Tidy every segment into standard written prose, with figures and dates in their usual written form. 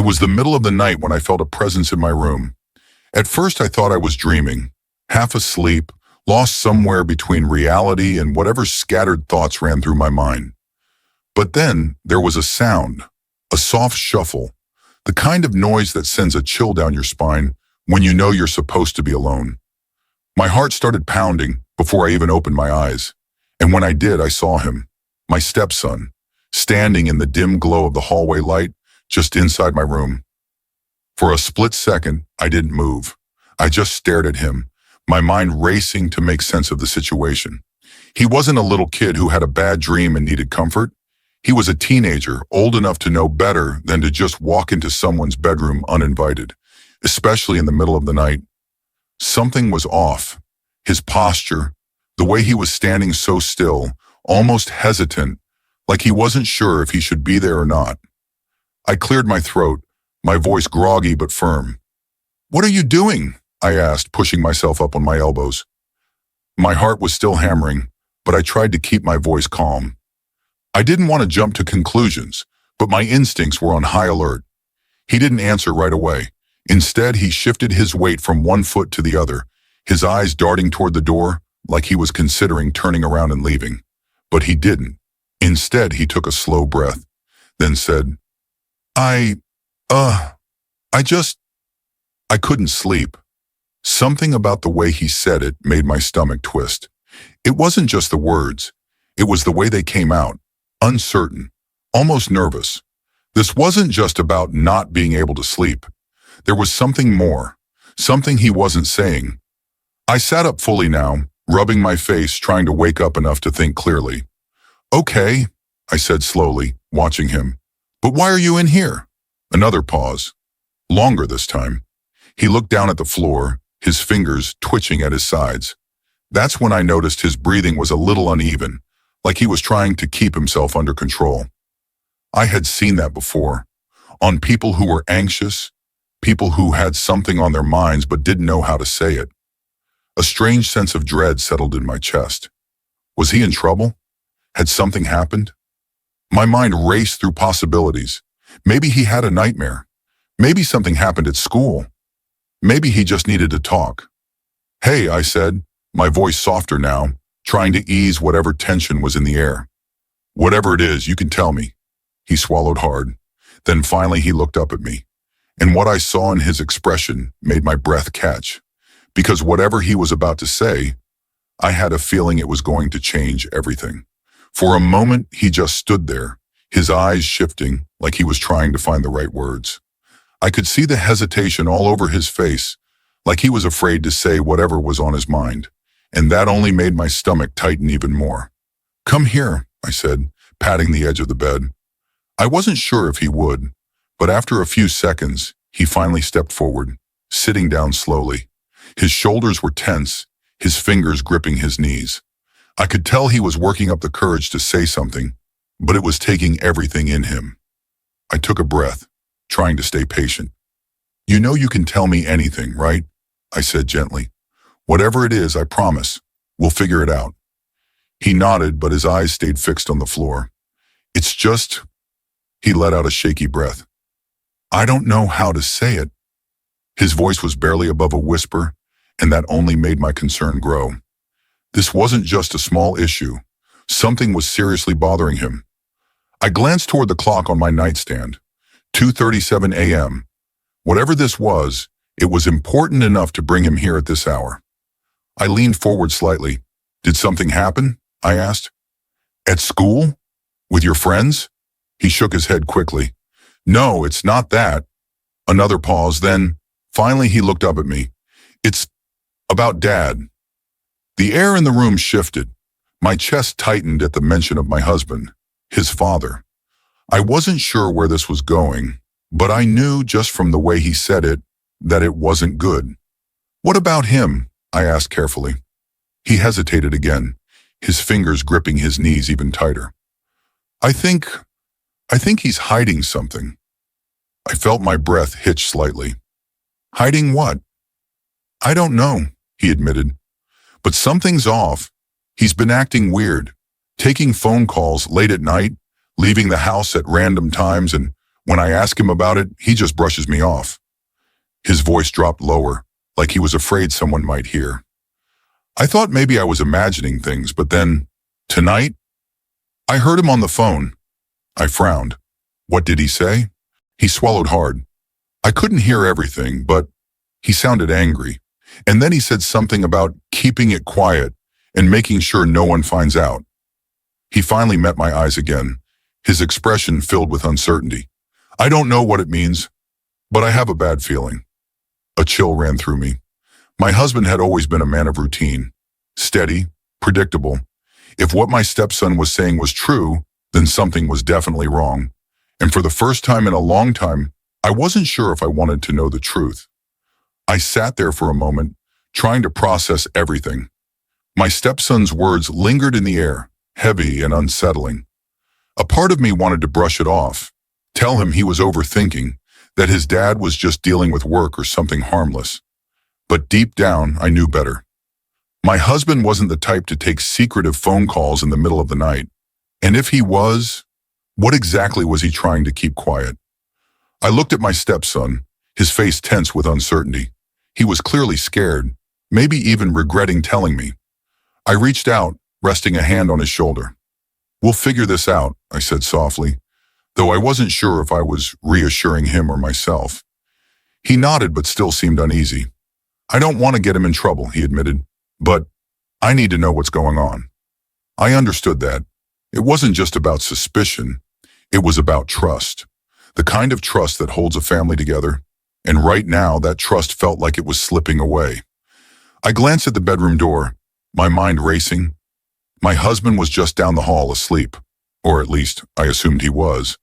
was the middle of the night when I felt a presence in my room. At first I thought I was dreaming, half asleep, lost somewhere between reality and whatever scattered thoughts ran through my mind. But then there was a sound, a soft shuffle, the kind of noise that sends a chill down your spine when you know you're supposed to be alone. My heart started pounding before I even opened my eyes, and when I did, I saw him, my stepson, standing in the dim glow of the hallway light just inside my room. For a split second, I didn't move. I just stared at him, my mind racing to make sense of the situation. He wasn't a little kid who had a bad dream and needed comfort. He was a teenager, old enough to know better than to just walk into someone's bedroom uninvited, especially in the middle of the night. Something was off. His posture, the way he was standing so still, almost hesitant, like he wasn't sure if he should be there or not. I cleared my throat, my voice groggy but firm. "What are you doing?" I asked, pushing myself up on my elbows. My heart was still hammering, but I tried to keep my voice calm. I didn't want to jump to conclusions, but my instincts were on high alert. He didn't answer right away. Instead, he shifted his weight from one foot to the other, his eyes darting toward the door like he was considering turning around and leaving. But he didn't. Instead, he took a slow breath, then said, I couldn't sleep." Something about the way he said it made my stomach twist. It wasn't just the words. It was the way they came out, uncertain, almost nervous. This wasn't just about not being able to sleep. There was something more, something he wasn't saying. I sat up fully now, rubbing my face, trying to wake up enough to think clearly. "Okay," I said slowly, watching him. "But why are you in here?" Another pause. Longer this time. He looked down at the floor, his fingers twitching at his sides. That's when I noticed his breathing was a little uneven, like he was trying to keep himself under control. I had seen that before, on people who were anxious, people who had something on their minds but didn't know how to say it. A strange sense of dread settled in my chest. Was he in trouble? Had something happened? My mind raced through possibilities. Maybe he had a nightmare. Maybe something happened at school. Maybe he just needed to talk. "Hey," I said, my voice softer now, trying to ease whatever tension was in the air. "Whatever it is, you can tell me." He swallowed hard. Then finally he looked up at me, and what I saw in his expression made my breath catch. Because whatever he was about to say, I had a feeling it was going to change everything. For a moment, he just stood there, his eyes shifting like he was trying to find the right words. I could see the hesitation all over his face, like he was afraid to say whatever was on his mind, and that only made my stomach tighten even more. "Come here," I said, patting the edge of the bed. I wasn't sure if he would, but after a few seconds, he finally stepped forward, sitting down slowly. His shoulders were tense, his fingers gripping his knees. I could tell he was working up the courage to say something, but it was taking everything in him. I took a breath, trying to stay patient. "You know you can tell me anything, right?" I said gently. "Whatever it is, I promise. We'll figure it out." He nodded, but his eyes stayed fixed on the floor. "It's just..." He let out a shaky breath. "I don't know how to say it." His voice was barely above a whisper, and that only made my concern grow. This wasn't just a small issue. Something was seriously bothering him. I glanced toward the clock on my nightstand. 2:37 a.m. Whatever this was, it was important enough to bring him here at this hour. I leaned forward slightly. "Did something happen?" I asked. "At school? With your friends?" He shook his head quickly. "No, it's not that." Another pause, then, finally he looked up at me. "It's about Dad." The air in the room shifted. My chest tightened at the mention of my husband, his father. I wasn't sure where this was going, but I knew just from the way he said it that it wasn't good. "What about him?" I asked carefully. He hesitated again, his fingers gripping his knees even tighter. I think he's hiding something." I felt my breath hitch slightly. "Hiding what?" "I don't know," he admitted. "But something's off. He's been acting weird, taking phone calls late at night, leaving the house at random times, and When I ask him about it, he just brushes me off. His voice dropped lower, like he was afraid someone might hear. I thought maybe I was imagining things, but then, tonight, I heard him on the phone. I frowned. What did he say? He swallowed hard. I couldn't hear everything, but he sounded angry. And then he said something about keeping it quiet and making sure no one finds out. He finally met my eyes again, his expression filled with uncertainty. I don't know what it means, but I have a bad feeling. A chill ran through me. My husband had always been a man of routine, steady, predictable. If what my stepson was saying was true, then something was definitely wrong. And for the first time in a long time, I wasn't sure if I wanted to know the truth. I sat there for a moment, trying to process everything. My stepson's words lingered in the air, heavy and unsettling. A part of me wanted to brush it off, tell him he was overthinking, that his dad was just dealing with work or something harmless. But deep down, I knew better. My husband wasn't the type to take secretive phone calls in the middle of the night. And if he was, what exactly was he trying to keep quiet? I looked at my stepson, his face tense with uncertainty. He was clearly scared, maybe even regretting telling me. I reached out, resting a hand on his shoulder. We'll figure this out, I said softly, though I wasn't sure if I was reassuring him or myself. He nodded but still seemed uneasy. I don't want to get him in trouble, he admitted, but I need to know what's going on. I understood that. It wasn't just about suspicion. It was about trust. The kind of trust that holds a family together. And right now, that trust felt like it was slipping away. I glanced at the bedroom door, my mind racing. My husband was just down the hall asleep, or at least I assumed he was.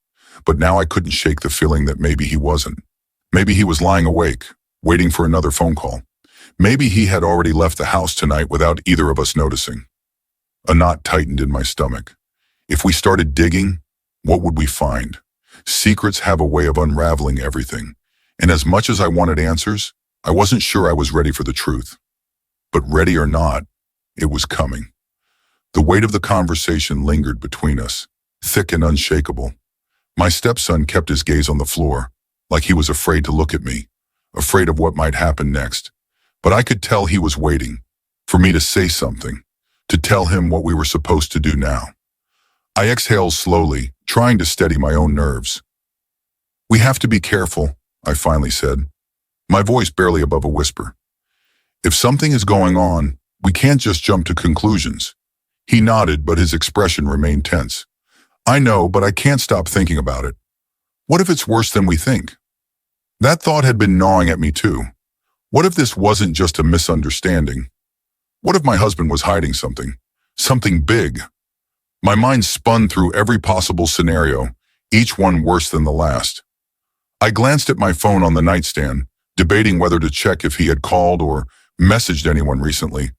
But now I couldn't shake the feeling that maybe he wasn't. Maybe he was lying awake, waiting for another phone call. Maybe he had already left the house tonight without either of us noticing. A knot tightened in my stomach. If we started digging, what would we find? Secrets have a way of unraveling everything. And as much as I wanted answers, I wasn't sure I was ready for the truth. But ready or not, it was coming. The weight of the conversation lingered between us, thick and unshakable. My stepson kept his gaze on the floor, like he was afraid to look at me, afraid of what might happen next. But I could tell he was waiting for me to say something, to tell him what we were supposed to do now. I exhaled slowly, trying to steady my own nerves. We have to be careful, I finally said, my voice barely above a whisper. If something is going on, we can't just jump to conclusions. He nodded, but his expression remained tense. I know, but I can't stop thinking about it. What if it's worse than we think? That thought had been gnawing at me too. What if this wasn't just a misunderstanding? What if my husband was hiding something? Something big? My mind spun through every possible scenario, each one worse than the last. I glanced at my phone on the nightstand, debating whether to check if he had called or messaged anyone recently.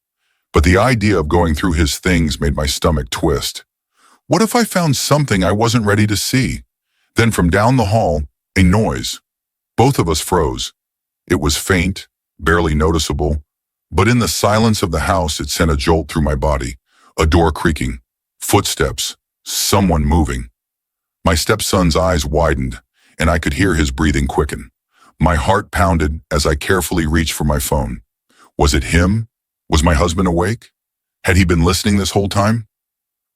But the idea of going through his things made my stomach twist. What if I found something I wasn't ready to see? Then from down the hall, a noise. Both of us froze. It was faint, barely noticeable, but in the silence of the house it sent a jolt through my body. A door creaking, footsteps, someone moving. My stepson's eyes widened, and I could hear his breathing quicken. My heart pounded as I carefully reached for my phone. Was it him? Was my husband awake? Had he been listening this whole time?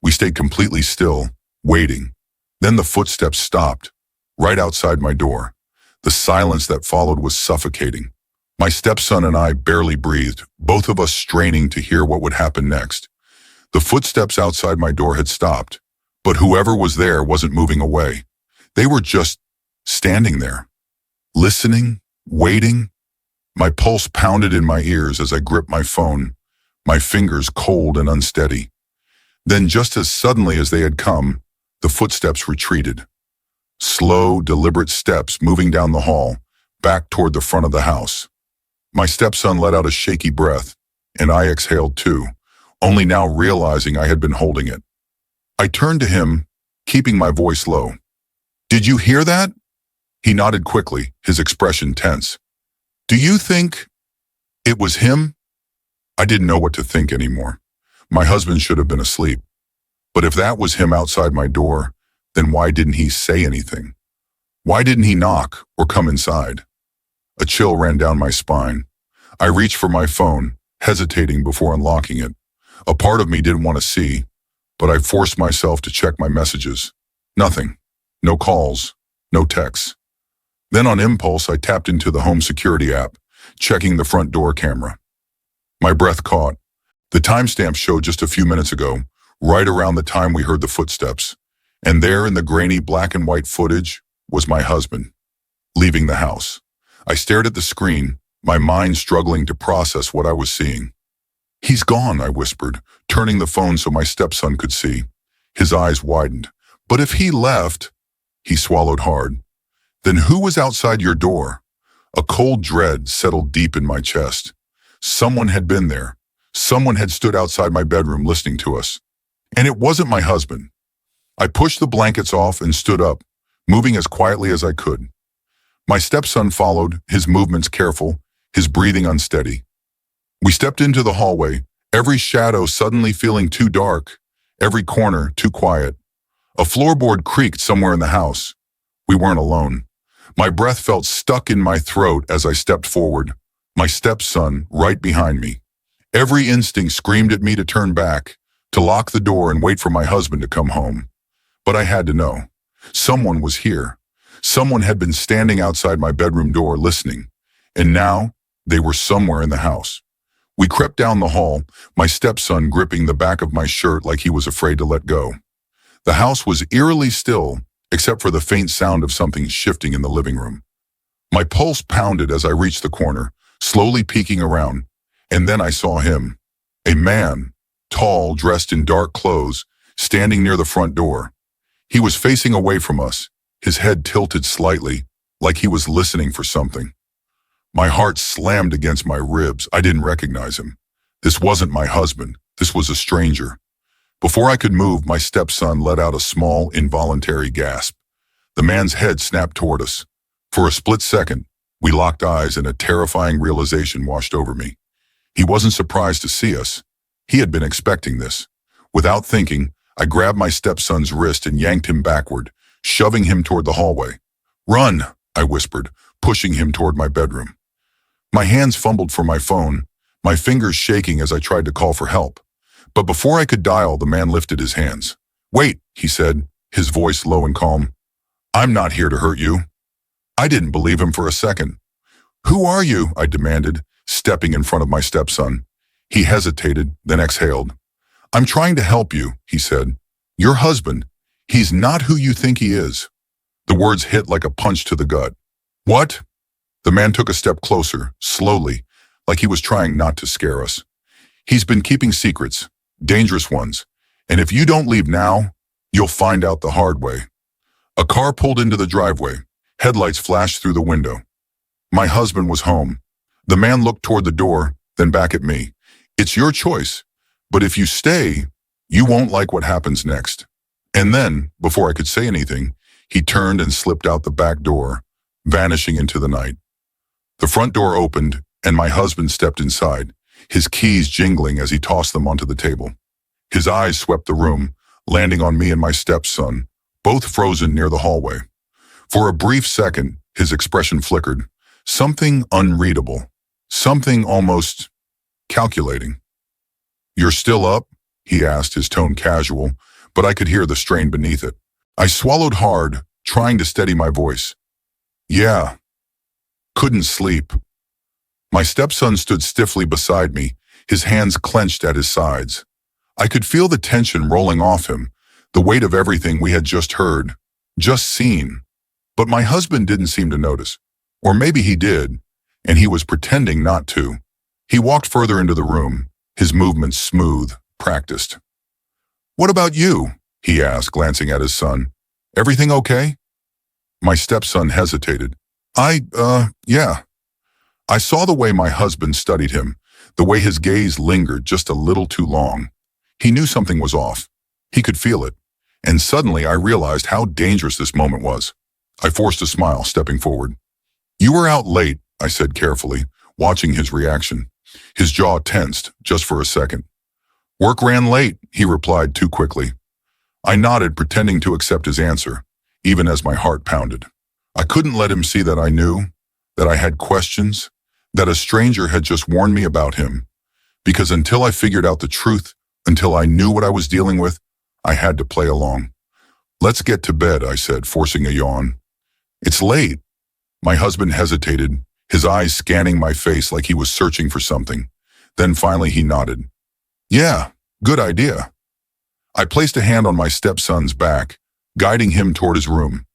We stayed completely still, waiting. Then the footsteps stopped, right outside my door. The silence that followed was suffocating. My stepson and I barely breathed, both of us straining to hear what would happen next. The footsteps outside my door had stopped, but whoever was there wasn't moving away. They were just standing there, listening, waiting. My pulse pounded in my ears as I gripped my phone, my fingers cold and unsteady. Then just as suddenly as they had come, the footsteps retreated. Slow, deliberate steps moving down the hall, back toward the front of the house. My stepson let out a shaky breath, and I exhaled too, only now realizing I had been holding it. I turned to him, keeping my voice low. "Did you hear that?" He nodded quickly, his expression tense. "Do you think it was him?" I didn't know what to think anymore. My husband should have been asleep. But if that was him outside my door, then why didn't he say anything? Why didn't he knock or come inside? A chill ran down my spine. I reached for my phone, hesitating before unlocking it. A part of me didn't want to see, but I forced myself to check my messages. Nothing. No calls. No texts. Then on impulse, I tapped into the home security app, checking the front door camera. My breath caught. The timestamp showed just a few minutes ago, right around the time we heard the footsteps. And there in the grainy black and white footage was my husband, leaving the house. I stared at the screen, my mind struggling to process what I was seeing. "He's gone," I whispered, turning the phone so my stepson could see. His eyes widened. "But if he left—" He swallowed hard. "Then who was outside your door?" A cold dread settled deep in my chest. Someone had been there. Someone had stood outside my bedroom listening to us. And it wasn't my husband. I pushed the blankets off and stood up, moving as quietly as I could. My stepson followed, his movements careful, his breathing unsteady. We stepped into the hallway, every shadow suddenly feeling too dark, every corner too quiet. A floorboard creaked somewhere in the house. We weren't alone. My breath felt stuck in my throat as I stepped forward, my stepson right behind me. Every instinct screamed at me to turn back, to lock the door and wait for my husband to come home. But I had to know. Someone was here. Someone had been standing outside my bedroom door listening, and now they were somewhere in the house. We crept down the hall, my stepson gripping the back of my shirt like he was afraid to let go. The house was eerily still, except for the faint sound of something shifting in the living room. My pulse pounded as I reached the corner, slowly peeking around, and then I saw him. A man, tall, dressed in dark clothes, standing near the front door. He was facing away from us, his head tilted slightly, like he was listening for something. My heart slammed against my ribs. I didn't recognize him. This wasn't my husband. This was a stranger. Before I could move, my stepson let out a small, involuntary gasp. The man's head snapped toward us. For a split second, we locked eyes and a terrifying realization washed over me. He wasn't surprised to see us. He had been expecting this. Without thinking, I grabbed my stepson's wrist and yanked him backward, shoving him toward the hallway. "Run," I whispered, pushing him toward my bedroom. My hands fumbled for my phone, my fingers shaking as I tried to call for help. But before I could dial, the man lifted his hands. "Wait," he said, his voice low and calm. "I'm not here to hurt you." I didn't believe him for a second. "Who are you?" I demanded, stepping in front of my stepson. He hesitated, then exhaled. "I'm trying to help you," he said. "Your husband, he's not who you think he is." The words hit like a punch to the gut. "What?" The man took a step closer, slowly, like he was trying not to scare us. "He's been keeping secrets, dangerous ones, and if you don't leave now, you'll find out the hard way." A car pulled into the driveway. Headlights flashed through the window. My husband was home. The man looked toward the door, then back at me. "It's your choice, but if you stay, you won't like what happens next." And then, before I could say anything, he turned and slipped out the back door, vanishing into the night. The front door opened, and my husband stepped inside, his keys jingling as he tossed them onto the table. His eyes swept the room, landing on me and my stepson, both frozen near the hallway. For a brief second, his expression flickered. Something unreadable. Something almost calculating. "You're still up?" he asked, his tone casual, but I could hear the strain beneath it. I swallowed hard, trying to steady my voice. "Yeah. Couldn't sleep." My stepson stood stiffly beside me, his hands clenched at his sides. I could feel the tension rolling off him, the weight of everything we had just heard, just seen. But my husband didn't seem to notice. Or maybe he did, and he was pretending not to. He walked further into the room, his movements smooth, practiced. "What about you?" he asked, glancing at his son. "Everything okay?" My stepson hesitated. Yeah." I saw the way my husband studied him, the way his gaze lingered just a little too long. He knew something was off. He could feel it. And suddenly I realized how dangerous this moment was. I forced a smile, stepping forward. "You were out late," I said carefully, watching his reaction. His jaw tensed, just for a second. "Work ran late," he replied too quickly. I nodded, pretending to accept his answer, even as my heart pounded. I couldn't let him see that I knew, that I had questions, that a stranger had just warned me about him. Because until I figured out the truth, until I knew what I was dealing with, I had to play along. "Let's get to bed," I said, forcing a yawn. "It's late." My husband hesitated, his eyes scanning my face like he was searching for something. Then finally he nodded. "Yeah, good idea." I placed a hand on my stepson's back, guiding him toward his room.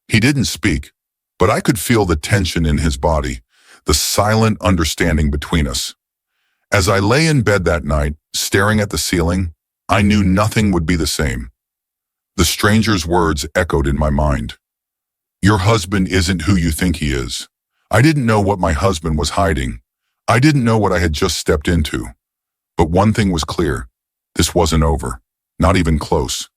He didn't speak, but I could feel the tension in his body, the silent understanding between us. As I lay in bed that night, staring at the ceiling, I knew nothing would be the same. The stranger's words echoed in my mind. "Your husband isn't who you think he is." I didn't know what my husband was hiding. I didn't know what I had just stepped into. But one thing was clear. This wasn't over. Not even close.